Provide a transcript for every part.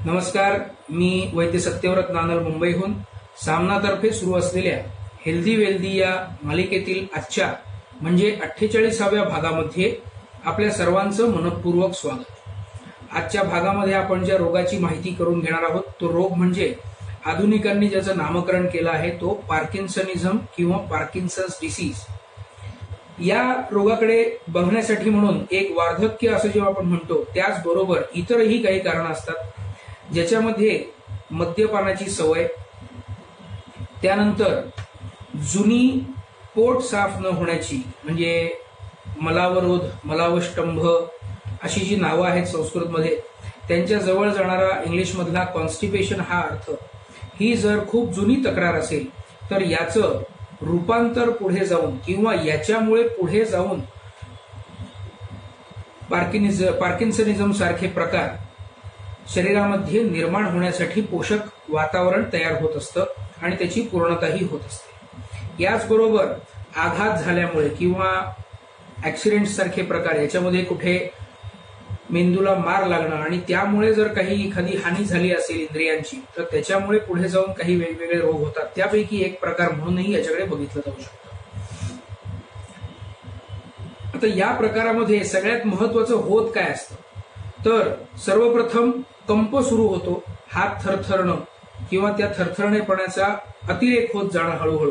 नमस्कार, मी वैद्य सत्यव्रत नानल मुंबईहून सामनातर्फे सुरू असलेल्या हेल्दी वेल्दी या मालिकेतील आजच्या म्हणजे 48व्या भागामध्ये आपल्या सर्वांचं मनपूर्वक स्वागत। आजच्या भागामध्ये आपण ज्या रोगाची माहिती करून घेणार आहोत तो रोग म्हणजे आधुनिकांनी ज्याचं नामकरण केलं आहे तो पार्किन्सनिझम किंवा पार्किन्सन्स डिसीज। या रोगाकडे बघण्यासाठी म्हणून एक वार्धक्य असं जेव्हा आपण म्हणतो त्याचबरोबर इतरही काही कारणं असतात, ज्याच्यामध्ये मद्यपानाची सवय, त्यानंतर जुनी पोट साफ न होण्याची म्हणजे मलावरोध, मलावष्टंभ अशी जी नावं आहेत संस्कृतमध्ये त्यांच्या जवळ जाणारा इंग्लिशमधला कॉन्स्टिपेशन हा अर्थ, ही जर खूप जुनी तक्रार असेल तर याचं रूपांतर पुढे जाऊन किंवा याच्यामुळे पुढे जाऊन पार्किन्सनिझम सारखे प्रकार शरीरामध्ये निर्माण होण्यासाठी पोषक वातावरण तयार होत असतं आणि त्याची पूर्णताही होत असते। याचबरोबर आघात झाल्यामुळे किंवा ऍक्सिडेंट सारखे प्रकार, याच्यामध्ये कुठे मेंदूला मार लागणं आणि त्यामुळे जर काही एखादी हानी झाली असेल इंद्रियांची तर त्याच्यामुळे पुढे जाऊन काही वेगवेगळे रोग होतात। त्यापैकी एक प्रकार म्हणूनही याच्याकडे बघितलं जाऊ शकतं। आता या प्रकारामध्ये सगळ्यात महत्वाचं होत काय असतं तर सर्वप्रथम कंप सुरू होतो, हात थरथरणं किंवा त्या थरथरणेपणाचा अतिरेक होत जाणं हळूहळू,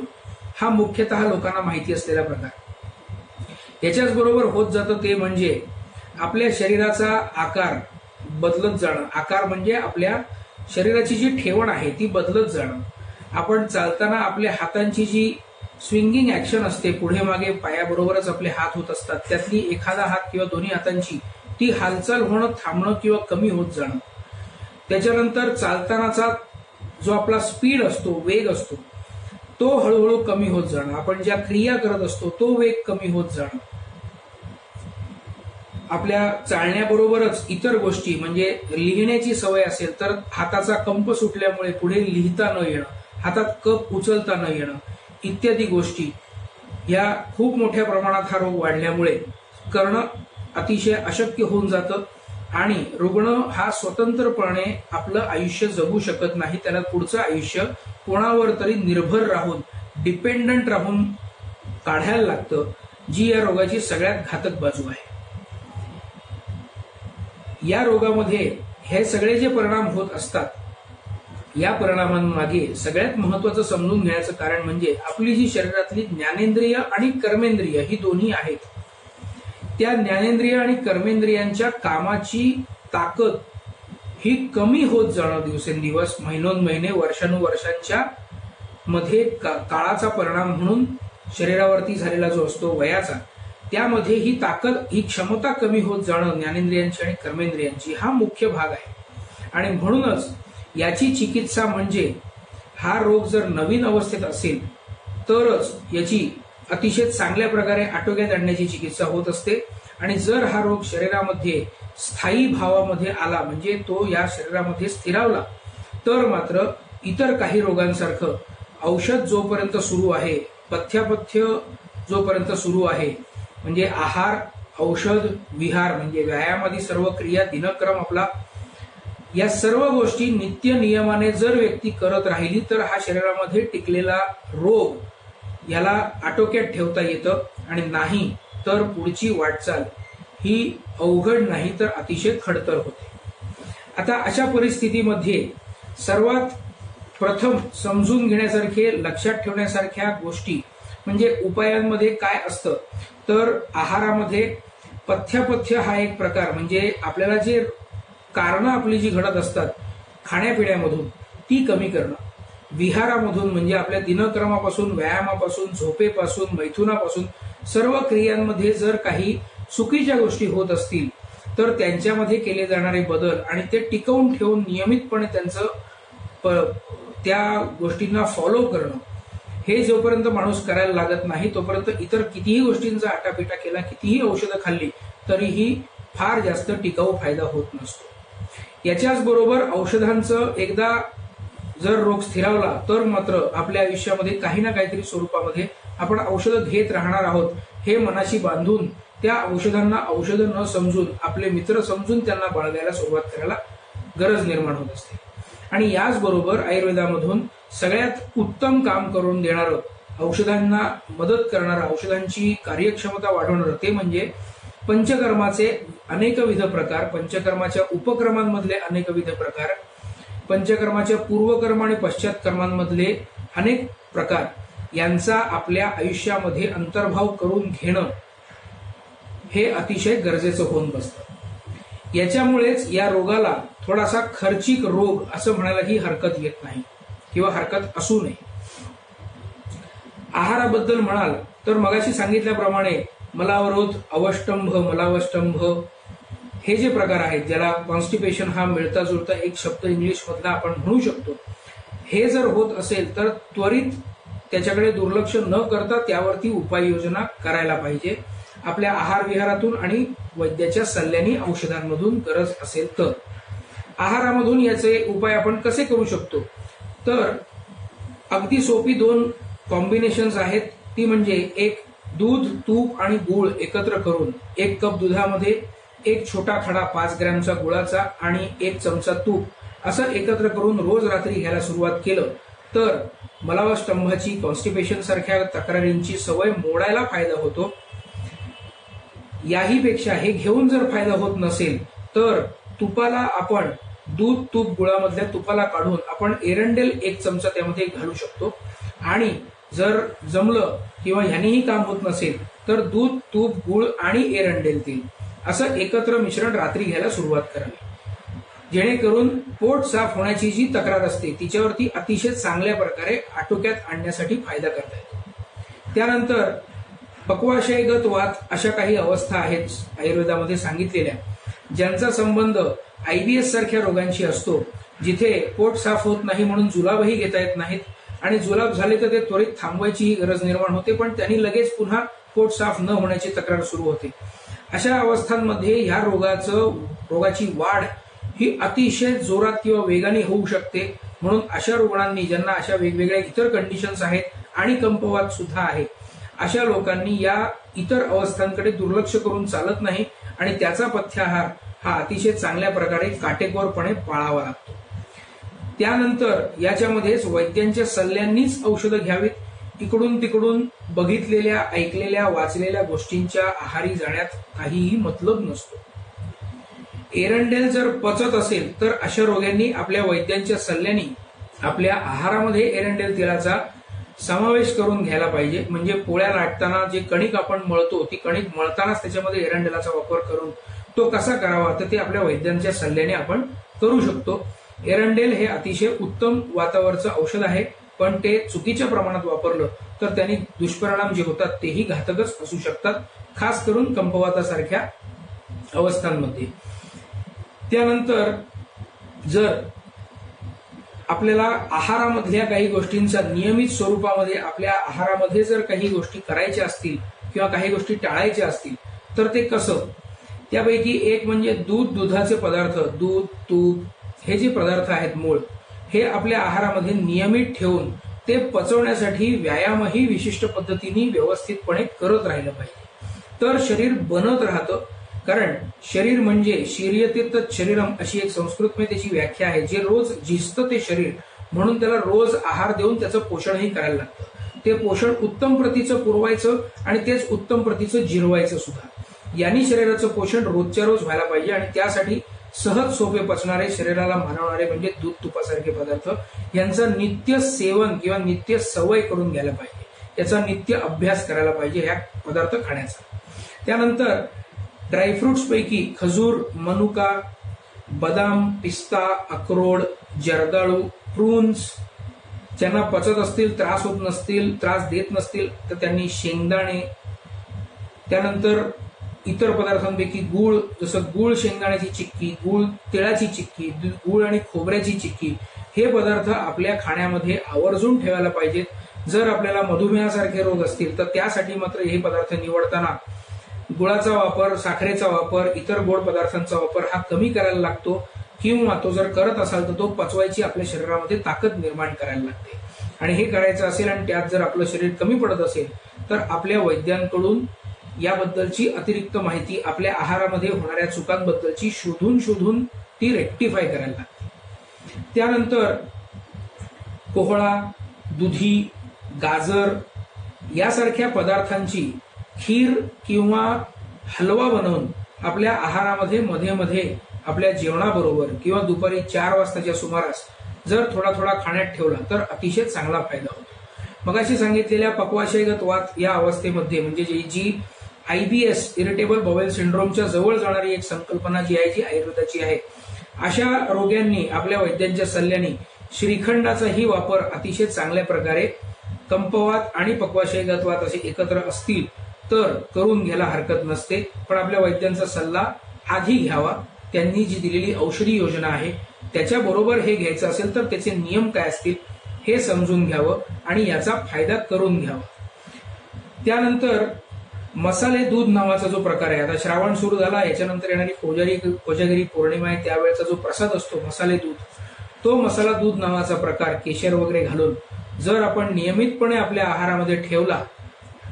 हा मुख्यतः लोकांना माहिती असलेला प्रकार। याच्याच बरोबर होत जातं ते म्हणजे आपल्या शरीराचा आकार बदलत जाणं। आकार म्हणजे आपल्या शरीराची जी ठेवण आहे ती बदलत जाणं। आपण चालताना आपल्या हातांची जी स्विंगिंग ऍक्शन असते, पुढे मागे पायाबरोबरच आपले हात होत असतात, त्यातली एखादा हात किंवा दोन्ही हातांची ती हालचाल होणं थांबणं किंवा कमी होत जाणं। त्याच्यानंतर चालतानाचा जो आपला स्पीड असतो, वेग असतो, तो हळूहळू कमी होत जाणं। आपण ज्या क्रिया करत असतो तो वेग कमी होत जाणं। आपल्या चालण्याबरोबरच इतर गोष्टी म्हणजे लिहिण्याची सवय असेल तर हाताचा कंप सुटल्यामुळे पुढे लिहिता न येणं, हातात कप उचलता न येणं इत्यादी गोष्टी या खूप मोठ्या प्रमाणात हा रोग वाढल्यामुळे करणं अतिशय अशक्य होऊन जातं आणि रुग्ण हा स्वतंत्रपणे आपलं आयुष्य जगू शकत नाही। त्याला पुढचं आयुष्य कोणावर तरी निर्भर राहून, डिपेंडंट राहून काढायला लागतं, जी या रोगाची सगळ्यात घातक बाजू आहे। या रोगामध्ये हे सगळे जे परिणाम होत असतात, या परिणामांमागे सगळ्यात महत्वाचं समजून घेण्याचं कारण म्हणजे आपली जी शरीरातली ज्ञानेंद्रिय आणि कर्मेंद्रिय ही दोन्ही आहेत, त्या ज्ञानेंद्रिय आणि कर्मेंद्रियांच्या कामाची ताकद ही कमी होत जाणं दिवसेंदिवस, महिनोन्महिने, वर्षानुवर्षांच्या मध्ये काळाचा परिणाम म्हणून शरीरावरती झालेला जो असतो वयाचा, त्यामध्ये ही ताकद, ही क्षमता कमी होत जाणं ज्ञानेंद्रियांची आणि कर्मेंद्रियांची, हा मुख्य भाग आहे। आणि म्हणूनच याची चिकित्सा म्हणजे हा रोग जर नवीन अवस्थेत असेल तरच याची अतिशय चांगल्या प्रकारे आटोक्यात आणण्याची चिकित्सा होत असते। आणि जर हा रोग शरीरामध्ये स्थायी भावामध्ये आला म्हणजे तो या शरीरामध्ये स्थिरावला तर मात्र इतर काही रोगांसारखं औषध जोपर्यंत सुरू आहे, पथ्यापथ्य जोपर्यंत सुरू आहे, म्हणजे आहार, औषध, विहार म्हणजे व्यायामादी सर्व क्रिया, दिनक्रम आपला, या सर्व गोष्टी नित्य नियमाने जर व्यक्ती करत राहिली तर हा शरीरामध्ये टिकलेला रोग याला आटोक्यात ठेवता येतं आणि नाही तर पुढची वाटचाल ही अवघड नाही तर अतिशय खडतर होते। आता अशा परिस्थितीमध्ये सर्वात प्रथम समजून घेण्यासारखे, लक्षात ठेवण्यासारख्या गोष्टी म्हणजे उपायांमध्ये काय असतं तर आहारामध्ये पथ्यापथ्य हा एक प्रकार, म्हणजे आपल्याला जे कारणं आपली जी घडत असतात खाण्यापिण्यामधून ती कमी करणं, विहारामधून म्हणजे आपल्या दिनक्रमापासून, व्यायामापासून, झोपेपासून, मैथुनापासून सर्व क्रियांमध्ये जर काही चुकीच्या गोष्टी होत असतील तर त्यांच्यामध्ये केले जाणारे बदल आणि ते टिकवून ठेवून नियमितपणे त्यांचं त्या गोष्टींना फॉलो करणं, हे जोपर्यंत माणूस करायला लागत नाही तोपर्यंत इतर कितीही गोष्टींचा आटापिटा केला, कितीही औषधं खाल्ली तरीही फार जास्त टिकाऊ फायदा होत नसतो। याच्याच बरोबर औषधांचं एकदा जर रोग स्थिरावला तर मात्र आपल्या आयुष्यामध्ये काही ना काहीतरी स्वरूपामध्ये आपण औषधं घेत राहणार आहोत हे मनाशी बांधून त्या औषधांना औषधं न समजून, आपले मित्र समजून त्यांना बाळगायला सुरुवात करायला गरज निर्माण होत असते. आणि याचबरोबर आयुर्वेदामधून सगळ्यात उत्तम काम करून देणारं, औषधांना मदत करणारं, औषधांची कार्यक्षमता वाढवणारं ते म्हणजे पंचकर्माचे अनेकविध प्रकार, पंचकर्माच्या उपक्रमांमधले अनेकविध प्रकार, पंचकर्माच्या पूर्वकर्म आणि पश्चात कर्मांमधले अनेक प्रकार यांचा आपल्या आयुष्यामध्ये अंतर्भाव करून घेणं हे अतिशय गरजेचं होऊन बसतं. याच्यामुळेच या रोगाला थोडासा खर्चिक रोग असं म्हणायलाही हरकत येत नाही किंवा हरकत असू नये. आहाराबद्दल म्हणाल तर मगाशी सांगितल्याप्रमाणे मलावरोध, अवष्टंभ, मलावष्टंभ हे जे प्रकार आहेत, ज्याला कॉन्स्टिपेशन हा मिळता जुळता एक शब्द इंग्लिश मधला आपण म्हणू शकतो, हे जर होत असेल तर त्वरित त्याच्याकडे दुर्लक्ष न करता त्यावरती उपाययोजना करायला पाहिजे. आपल्या आहार विहारातून आणि वैद्याच्या सल्ल्याने औषधांमधून गरज असेल तर. आहारामधून याचे उपाय आपण कसे करू शकतो, तर अगदी सोपी 2 कॉम्बिनेशन्स आहेत. ती म्हणजे एक, दूध, तूप आणि गूळ एकत्र करून 1 कप दुधामध्ये 1 छोटा खडा 5 ग्रॅमचा गुळाचा आणि 1 चमचा तूप असं एकत्र करून रोज रात्री घ्यायला सुरुवात केलं तर मलावष्टंभाची, कॉन्स्टिपेशन सारख्या तक्रारींची सवय मोडायला फायदा होतो. याहीपेक्षा हे घेऊन जर फायदा होत नसेल तर तुपाला आपण दूध, तूप, गुळामधल्या तुपाला काढून आपण एरंडेल 1 चमचा त्यामध्ये घालू शकतो. आणि जर जमलं किंवा ह्यानेही काम होत नसेल तर दूध, तूप, गुळ आणि एरंडेल तेल असं एकत्र मिश्रण रात्री घ्यायला सुरुवात करावी, जेणेकरून पोट साफ होण्याची जी तक्रार असते तिच्यावरती अतिशय चांगल्या प्रकारे आटोक्यात आणण्यासाठी फायदा करता येतो. त्यानंतर पक्वाशयगत वात अशा काही अवस्था आहेत आयुर्वेदामध्ये सांगितलेल्या, ज्यांचा संबंध IBS सारख्या रोगांशी असतो, जिथे पोट साफ होत नाही म्हणून जुलाबही घेता येत नाहीत आणि जुलाब झाले तर ते त्वरित थांबवायची गरज निर्माण होते, पण त्यांनी लगेच पुन्हा पोट साफ न होण्याची तक्रार सुरू होते. अशा अवस्थांमध्ये ह्या रोगाची वाढ ही अतिशय जोरात किंवा वेगाने होऊ शकते. म्हणून अशा रुग्णांनी, ज्यांना अशा वेगवेगळ्या इतर कंडिशन्स आहेत आणि कंपवात सुद्धा आहे, अशा लोकांनी या इतर अवस्थांकडे दुर्लक्ष करून चालत नाही आणि त्याचा पथ्याहार हा अतिशय चांगल्या प्रकारे काटेकोरपणे पाळावा लागतो. त्यानंतर याच्यामध्येच वैद्यांच्या सल्ल्यांनीच औषधं घ्यावीत. इकडून तिकडून बघितलेल्या, ऐकलेल्या, वाचलेल्या गोष्टींच्या आहारी जाण्यात काहीही मतलब नसतो. एरंडेल जर पचत असेल तर अशा रोग्यांनी आपल्या वैद्यांच्या सल्ल्याने आपल्या आहारामध्ये एरंडेल तेलाचा समावेश करून घ्यायला पाहिजे. म्हणजे पोळ्या लाटताना जे कणिक आपण मळतो, ती कणिक मळतानाच त्याच्यामध्ये एरंडेलाचा वापर करून तो कसा करावा तर ते आपल्या वैद्यांच्या सल्ल्याने आपण करू शकतो. एरंडेल हे अतिशय उत्तम वातावरचं औषध आहे, पण ते चुकीच्या प्रमाणात वापरलं तर त्यांनी दुष्परिणाम जे होतात तेही घातकच असू शकतात, खास करून कंपवातासारख्या अवस्थांमध्ये. त्यानंतर जर आपल्याला आहारामधल्या काही गोष्टींचा नियमित स्वरूपामध्ये आपल्या आहारामध्ये जर काही गोष्टी करायच्या असतील किंवा काही गोष्टी टाळायच्या असतील तर ते कसं, त्यापैकी एक म्हणजे दूध, दुधाचे पदार्थ, दूध, तूप हे जे पदार्थ आहेत मूळ, हे आपल्या आहारामध्ये नियमित ठेवून ते पचवण्यासाठी व्यायामही विशिष्ट पद्धतीने व्यवस्थितपणे करत राहिलं पाहिजे, तर शरीर बनत राहतं. कारण शरीर म्हणजे शीर्यते तत् शरीरम अशी एक संस्कृतमध्ये त्याची व्याख्या आहे. जे रोज झिजतं ते शरीर, म्हणून त्याला रोज आहार देऊन त्याचं पोषणही करायला लागतं. ते पोषण उत्तम प्रतीचं पुरवायचं आणि तेच उत्तम प्रतीचं जिरवायचं सुद्धा. यांनी शरीराचं पोषण रोजच्या रोज व्हायला पाहिजे आणि त्यासाठी सहज सोपे पचणारे, शरीराला मानवणारे म्हणजे दूध, तुपासारखे पदार्थ यांचं नित्य सेवन किंवा नित्य सवय करून घ्यायला पाहिजे. याचा नित्य अभ्यास करायला पाहिजे ह्या पदार्थ खाण्याचा. त्यानंतर ड्रायफ्रुट्स पैकी खजूर, मनुका, बदाम, पिस्ता, अक्रोड, जर्दाळू, प्रून्स, ज्यांना पचत असतील, त्रास होत नसतील, त्रास देत नसतील तर त्यांनी शेंगदाणे, त्यानंतर इतर पदार्थांपैकी गूळ, जसं गूळ शेंगदाण्याची चिक्की, गूळ तिळाची चिक्की, गूळ आणि खोबऱ्याची चिक्की, हे पदार्थ आपल्या खाण्यामध्ये आवर्जून ठेवायला पाहिजेत. जर आपल्याला मधुमेहासारखे रोग असतील तर त्यासाठी मात्र हे पदार्थ निवडताना गुळाचा वापर, साखरेचा वापर, इतर गोड पदार्थांचा वापर हा कमी करायला लागतो, किंवा तो जर करत असाल तर तो पचवायची आपल्या शरीरामध्ये ताकद निर्माण करायला लागते. आणि हे करायचं असेल आणि त्यात जर आपलं शरीर कमी पडत असेल तर आपल्या वैद्यांकडून याबद्दलची अतिरिक्त माहिती, आपल्या आहारामध्ये होणाऱ्या चुकांबद्दलची शोधून ती रेक्टिफाय करायला लागते. त्यानंतर कोहळा, दुधी, गाजर यासारख्या पदार्थांची खीर किंवा हलवा बनवून आपल्या आहारामध्ये मध्ये मध्ये आपल्या जेवणाबरोबर किंवा दुपारी 4 वाजताच्या सुमारास जर थोडा थोडा खाण्यात ठेवला तर अतिशय चांगला फायदा होतो. मगाशी सांगितलेल्या पक्वाशयगत वात या अवस्थेमध्ये म्हणजे जी IBS इरिटेबल बाउल सिंड्रोमच्या जवळ जाणारी एक संकल्पना जी आहे, जी आयुर्वेदाची आहे, अशा रोग्यांनी आपल्या वैद्यांच्या सल्ल्याने श्रीखंडाचाही वापर अतिशय चांगल्या प्रकारे कंपवात आणि पक्वाशयगत वात असे एकत्र असतील तर करून घ्यायला हरकत नसते. पण आपल्या वैद्यांचा सल्ला आधी घ्यावा. त्यांनी जी दिलेली औषधी योजना आहे त्याच्याबरोबर हे घ्यायचं असेल तर त्याचे नियम काय असतील हे समजून घ्यावं आणि याचा फायदा करून घ्यावा. त्यानंतर मसाले दूध नावाचा जो प्रकार आहे, आता श्रावण सुरू झाला, याच्यानंतर येणारी कोजागिरी पौर्णिमा आहे, त्यावेळेचा जो प्रसाद असतो मसाले दूध, तो मसाला दूध नावाचा प्रकार केशर वगैरे घालून जर आपण नियमितपणे आपल्या आहारामध्ये ठेवला,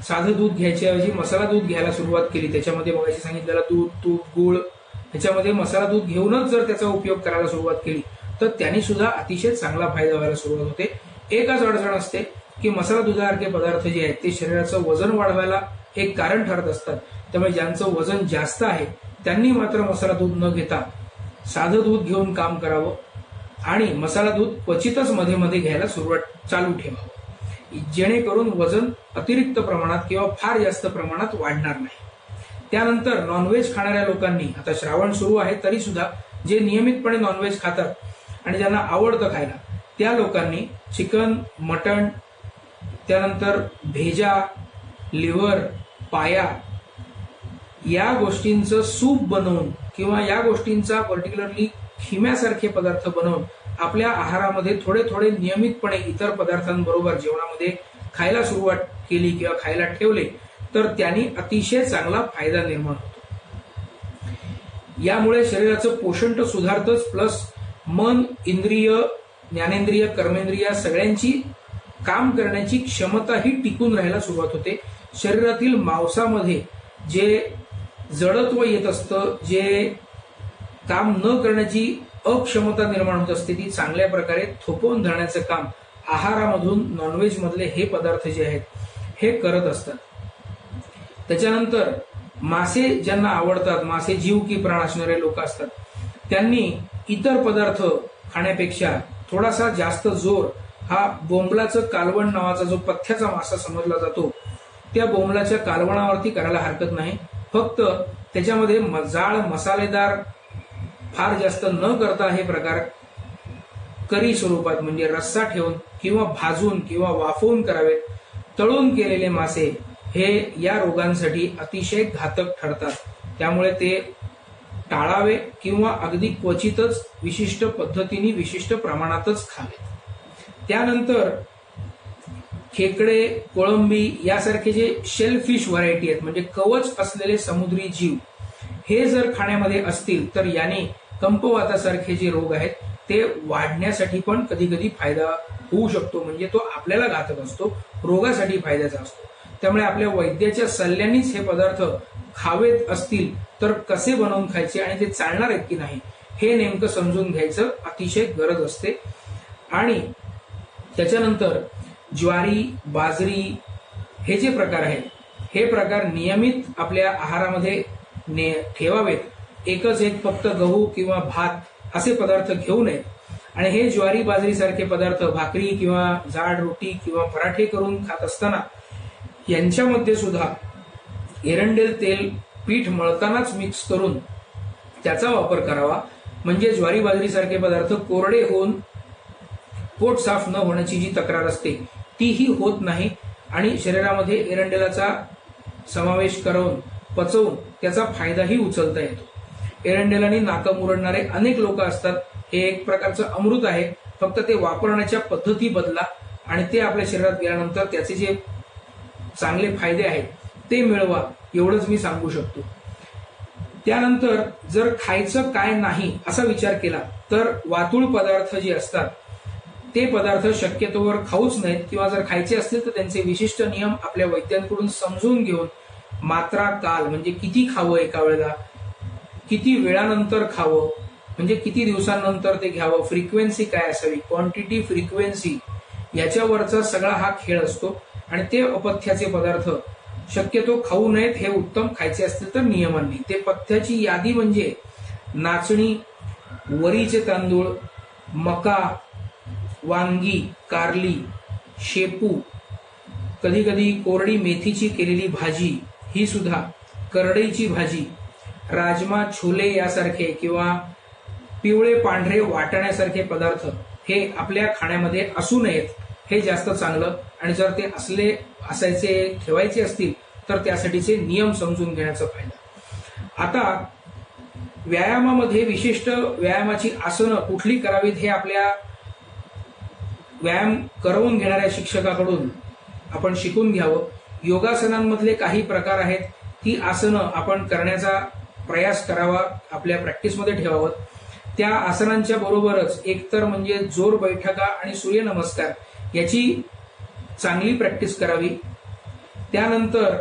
साधं दूध घ्यायच्याऐवजी मसाला दूध घ्यायला सुरुवात केली, त्याच्यामध्ये मगाशी सांगितलेला दूध, तूप, गुळ ह्याच्यामध्ये मसाला दूध घेऊनच जर त्याचा उपयोग करायला सुरुवात केली तर त्यांनी सुद्धा अतिशय चांगला फायदा व्हायला सुरुवात होते. एकच अडचण असते की मसाला दुधासारखे पदार्थ जे आहेत ते शरीराचं वजन वाढवायला एक कारण ठरत असतात. त्यामुळे ज्यांचं वजन जास्त आहे त्यांनी मात्र मसाला दूध न घेता साधं दूध घेऊन काम करावं आणि मसाला दूध क्वचितच मध्ये मध्ये घ्यायला चालू ठेवावं, जेणेकरून वजन अतिरिक्त प्रमाणात किंवा फार जास्त प्रमाणात वाढणार नाही. त्यानंतर नॉनव्हेज खाणाऱ्या लोकांनी, आता श्रावण सुरू आहे तरी सुद्धा जे नियमितपणे नॉनव्हेज खातात आणि ज्यांना आवडतं खायला, त्या लोकांनी चिकन, मटण, त्यानंतर भेजा, लिव्हर, पाया या गोष्टींचं सूप बनवून किंवा या गोष्टींचा पर्टिक्युलरली खिम्यासारखे पदार्थ बनवून आपल्या आहारामध्ये थोडे थोडे नियमितपणे इतर पदार्थांबरोबर जेवणामध्ये खायला सुरुवात केली किंवा खायला ठेवले तर त्यांनी अतिशय चांगला फायदा निर्माण होतो. यामुळे शरीराचं पोषण तर सुधारतच, प्लस मन, इंद्रिय, ज्ञानेंद्रिय, कर्मेंद्रिय सगळ्यांची काम करण्याची क्षमताही टिकून राहायला सुरुवात होते. शरीरातील मांसामध्ये जे जडत्व येत असतं, जे काम न करण्याची अक्षमता निर्माण होत असते, ती चांगल्या प्रकारे थोपवून धरण्याचं काम आहारामधून नॉनव्हेज मधले हे पदार्थ जे आहेत हे करत असतात. त्याच्यानंतर मासे ज्यांना आवडतात, मासे जीव की प्राण असणारे लोक असतात, त्यांनी इतर पदार्थ खाण्यापेक्षा थोडासा जास्त जोर हा बोंबलाचं कालवण नावाचा जो पथ्याचा मासा समजला जातो त्या बोंबलाच्या कालवणावरती करायला हरकत नाही. फक्त त्याच्यामध्ये जाळ मसालेदार फार जास्त न करता हे प्रकार करी स्वरूपात म्हणजे रस्सा ठेवून किंवा भाजून किंवा वाफवून करावेत. तळून केलेले मासे हे या रोगांसाठी अतिशय घातक ठरतात, त्यामुळे ते टाळावे किंवा अगदी क्वचितच विशिष्ट पद्धतीने विशिष्ट प्रमाणातच खावे. त्यानंतर खेकडे, कोळंबी यासारखे जे शेलफिश व्हरायटी आहेत म्हणजे कवच असलेले समुद्री जीव हे जर खाण्यामध्ये असतील तर याने कंपवातासारखे जे रोग आहेत ते वाढण्यासाठी पण कधी कधी फायदा होऊ शकतो. म्हणजे तो आपल्याला घातक असतो, रोगासाठी फायद्याचा असतो. त्यामुळे आपल्या वैद्याच्या सल्ल्यानेच हे पदार्थ खावेत असतील तर कसे बनवून खायचे आणि ते चालणार आहेत की नाही हे नेमकं समजून घ्यायचं अतिशय गरज असते. आणि त्याच्यानंतर ज्वारी, बाजरी हे जे प्रकार आहेत हे प्रकार नियमित आपल्या आहारामध्ये ठेवावेत. एकच एक फक्त गहू किंवा भात असे पदार्थ घेऊ नयेत. आणि हे ज्वारी, बाजरी सारखे पदार्थ भाकरी किंवा जाड रोटी किंवा पराठे करून खात असताना यांच्यामध्ये सुद्धा एरंडेल तेल पीठ मळतानाच मिक्स करून त्याचा वापर करावा. म्हणजे ज्वारी, बाजरी सारखे पदार्थ कोरडे होऊन पोट साफ न होण्याची जी तक्रार असते तीही होत नाही आणि शरीरामध्ये एरंडेलाचा समावेश करून पचवून त्याचा फायदाही उचलता येतो. एरंडेलाने नाकं मुरडणारे अनेक लोक असतात. हे एक प्रकारचं अमृत आहे, फक्त ते वापरण्याच्या पद्धती बदला आणि ते आपल्या शरीरात गेल्यानंतर त्याचे जे चांगले फायदे आहेत ते मिळवा, एवढंच मी सांगू शकतो. त्यानंतर जर खायचं काय नाही असा विचार केला तर वातुळ पदार्थ जे असतात ते पदार्थ शक्यतोवर खाऊच नाहीत किंवा जर खायचे असतील तर त्यांचे विशिष्ट नियम आपल्या वैद्यांकडून समजून घेऊन मात्रा काल म्हणजे किती खावं, एका वेळेला किती वेळानंतर खावं, म्हणजे किती दिवसांनंतर ते घ्यावं, फ्रिक्वेन्सी काय असावी, क्वांटिटी, फ्रिक्वेन्सी, याच्यावरचा सगळा हा खेळ असतो. आणि ते अपथ्याचे पदार्थ शक्यतो खाऊ नयेत, हे उत्तम. खायचे असतील तर नियमांनी. ते पथ्याची यादी म्हणजे नाचणी, वरीचे तांदूळ, मका, वांगी, कारली, शेपू, कधी कधी कोरडी मेथीची केलेली भाजी, ही सुद्धा, करडईची भाजी, राजमा, छोले यासारखे किंवा पिवळे पांढरे वाटाण्यासारखे पदार्थ हे आपल्या खाण्यामध्ये असू नयेत, हे जास्त चांगलं. आणि जर ते ठेवायचे असतील तर त्यासाठीचे नियम समजून घेण्याचा फायदा. आता व्यायामामध्ये विशिष्ट व्यायामाची आसनं कुठली करावीत हे आपल्या व्यायाम करवून घेणाऱ्या शिक्षकाकडून आपण शिकून घ्यावं. योगासनांमधले काही प्रकार आहेत, ती आसनं आपण करण्याचा प्रयास करावा, आपल्या प्रॅक्टिसमध्ये ठेवावं. त्या आसनांच्या बरोबरच एकतर म्हणजे जोर बैठका आणि सूर्यनमस्कार याची चांगली प्रॅक्टिस करावी. त्यानंतर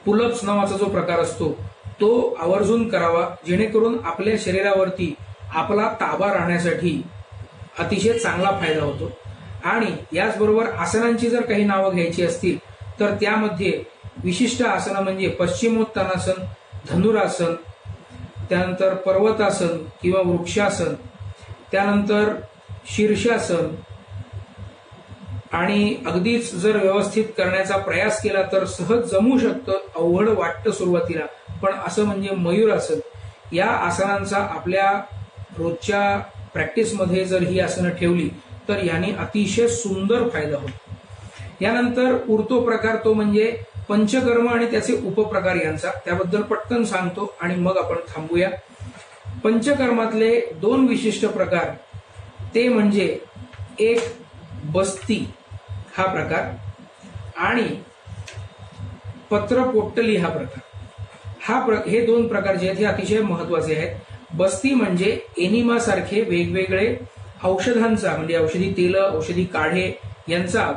पुलअप्स नावाचा जो प्रकार असतो तो आवर्जून करावा, जेणेकरून आपल्या शरीरावरती आपला ताबा राहण्यासाठी अतिशय चांगला फायदा होतो. आणि याचबरोबर आसनांची जर काही नावं घ्यायची असतील तर त्यामध्ये विशिष्ट आसनं म्हणजे पश्चिमोत्तानासन, धनुरासन, त्यानंतर पर्वतासन किंवा वृक्षासन, त्यानंतर शीर्षासन, आणि अगदीच जर व्यवस्थित करण्याचा प्रयास केला तर सहज जमू शकतं, अवघड वाटतं सुरुवातीला, पण असं म्हणजे मयूरासन. या आसनांचा आपल्या रोजच्या प्रॅक्टिसमध्ये जर ही आसनं ठेवली तर याने अतिशय सुंदर फायदा होतो. यानंतर उरतो प्रकार तो म्हणजे पंचकर्म आणि त्याचे उपप्रकार यांचा. त्याबद्दल पटकन सांगतो आणि मग आपण थांबूया. पंचकर्मातले दोन विशिष्ट प्रकार ते म्हणजे एक बस्ती हा प्रकार आणि पत्रपोट्टली हा प्रकार. हे दोन प्रकार जे आहेत हे अतिशय महत्वाचे आहेत. बस्ती म्हणजे एनिमा सारखे वेगवेगळे औषधांचा म्हणजे औषधी तेल, औषधी काढे यांचा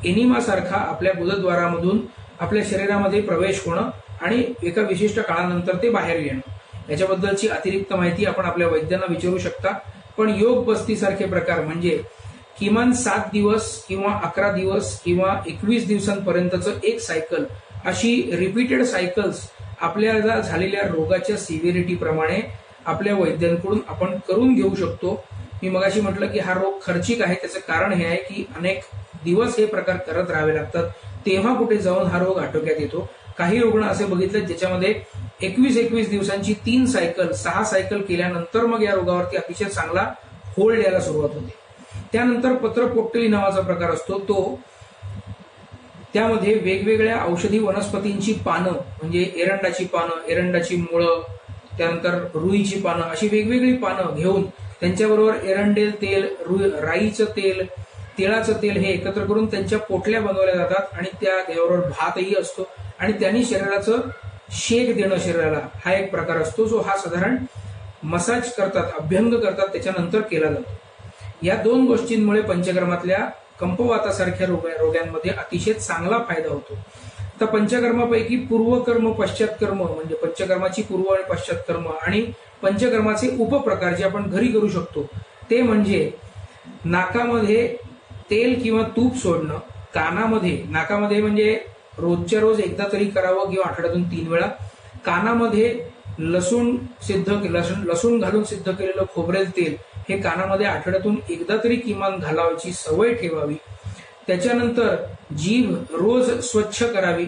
एनिमा सारखा आपल्या गुदद्वारामधून आपल्या शरीरामध्ये प्रवेश होणं आणि एका विशिष्ट काळानंतर ते बाहेर येणं. याच्याबद्दलची अतिरिक्त माहिती आपण आपल्या वैद्यांना विचारू शकता. पण योग बस्ती सारखे प्रकार म्हणजे किमान 7 दिवस किंवा 11 दिवस किंवा 21 दिवसांपर्यंतचं एक सायकल, अशी रिपीटेड सायकल्स आपल्याला झालेल्या रोगाच्या सिव्हिरिटी प्रमाणे आपल्या वैद्यांकडून आपण करून घेऊ शकतो. मी मगाशी म्हटलं की हा रोग खर्चिक आहे. त्याचं कारण हे आहे की अनेक दिवस हे प्रकार करत राहावे लागतात, तेव्हा कुठे जाऊन हा रोग आटोक्यात येतो. काही रुग्ण असे बघितले ज्याच्यामध्ये 21 दिवसांची 3 सायकल 6 सायकल केल्यानंतर मग या रोगावरती अतिशय चांगला होल्ड यायला सुरुवात होते. त्यानंतर पत्रपोट्टली नावाचा प्रकार असतो तो, त्यामध्ये वेगवेगळ्या औषधी वनस्पतींची पानं म्हणजे एरंडाची पानं, एरंडाची मुळं, त्यानंतर रुईची पानं, अशी वेगवेगळी पानं घेऊन त्यांच्याबरोबर एरंडेल तेल, राईचं तेल, तिळाचं तेल हे एकत्र करून त्यांच्या पोटल्या बनवल्या जातात आणि त्याबरोबर भातही असतो आणि त्यांनी शरीराचं शेक देणं शरीराला, हा एक प्रकार असतो जो हा साधारण मसाज करतात, अभ्यंग करतात, त्याच्यानंतर केला जातो. या दोन गोष्टींमुळे पंचकर्मातल्या कंपवातासारख्या रोगांमध्ये अतिशय चांगला फायदा होतो. तर पंचकर्मापैकी पूर्वकर्म, पश्चातकर्म म्हणजे पंचकर्माची पूर्व आणि पश्चातकर्म आणि पंचकर्माचे उपप्रकार जे आपण घरी करू शकतो ते म्हणजे नाकामध्ये तेल किंवा तूप सोडणं, नाकामध्ये म्हणजे रोजच्या रोज एकदा तरी करावं किंवा आठवड्यातून 3 वेळा, कानामध्ये लसूण घालून सिद्ध केलेलं खोबरेल तेल हे कानामध्ये आठवड्यातून एकदा तरी किमान घालावायची सवय ठेवावी. त्याच्यानंतर जीभ रोज स्वच्छ करावी.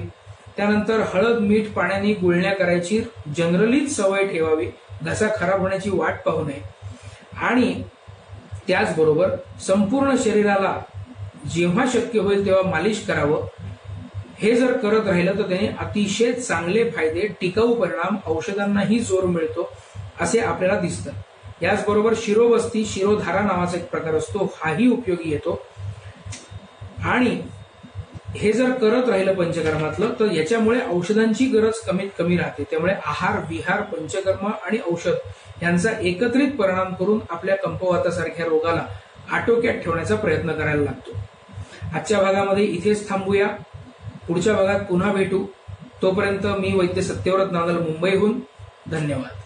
त्यानंतर हळद, मीठ पाण्याने गुळण्या करायची जनरलीच सवय ठेवावी, घसा खराब होण्याची वाट पाहू नये. आणि त्याचबरोबर संपूर्ण शरीराला जेव्हा शक्य होईल तेव्हा मालिश करावं. हे जर करत राहिलं तर त्याने अतिशय चांगले फायदे, टिकाऊ परिणाम, औषधांनाही जोर मिळतो असे आपल्याला दिसतं. याचबरोबर शिरोबस्ती, शिरोधारा नावाचा एक प्रकार असतो, हाही उपयोगी येतो. आणि हे जर करत राहिलं पंचकर्मातलं तर याच्यामुळे औषधांची गरज कमीत कमी राहते. त्यामुळे आहार, विहार, पंचकर्म आणि औषध यांचा एकत्रित परिणाम करून आपल्या कंपवातासारख्या रोगाला आटोक्यात ठेवण्याचा प्रयत्न करायला लागतो. आजच्या भागामध्ये इथेच थांबूया. पुढच्या भागात पुन्हा भेटू. तोपर्यंत मी वैद्य सत्यव्रत नांदल, मुंबईहून. धन्यवाद.